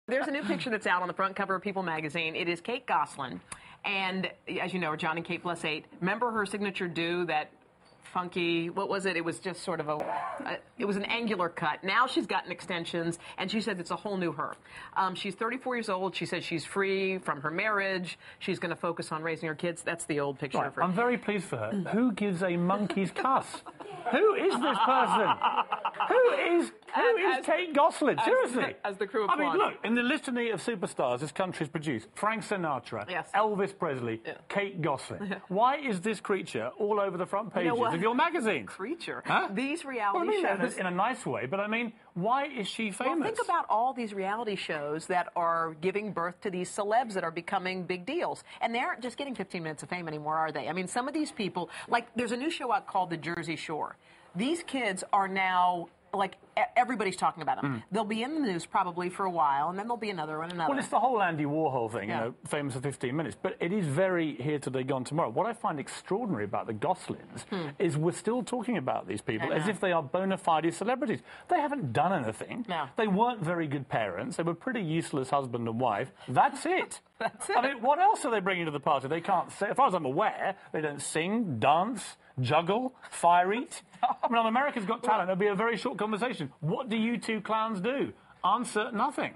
There's a new picture that's out on the front cover of People magazine. It is Kate Gosselin. And as you know, John and Kate plus 8. Remember her signature do, that funky, what was it? It was just sort of it was an angular cut. Now she's gotten extensions, and she said it's a whole new her. She's 34 years old. She says she's free from her marriage. She's going to focus on raising her kids. That's the old picture of her. I'm very pleased for her. Who gives a monkey's cuss? Who is this person? Who is Kate Gosselin? Seriously. As the crew of I mean, look, in the litany of superstars this country's produced, Frank Sinatra, yes. Elvis Presley, Kate Gosselin. Yeah. Why is this creature all over the front pages of your magazine? Creature? Huh? These reality shows... in a nice way, but I mean, why is she famous? Well, think about all these reality shows that are giving birth to these celebs that are becoming big deals. And they aren't just getting 15 minutes of fame anymore, are they? I mean, some of these people, like, there's a new show out called The Jersey Shore. These kids are now... like, everybody's talking about them. They'll be in the news probably for a while, and then there'll be another and another. Well, it's the whole Andy Warhol thing, you know, famous for 15 minutes. But it is very here today, gone tomorrow. What I find extraordinary about the Goslins is we're still talking about these people as if they are bona fide celebrities. They haven't done anything. No. They weren't very good parents. They were pretty useless husband and wife. That's it. That's it. I mean, what else are they bringing to the party? They can't say, as far as I'm aware, they don't sing, dance, juggle, fire eat. I mean, on America's Got Talent, there'll be a very short conversation. What do you two clowns do? Answer nothing.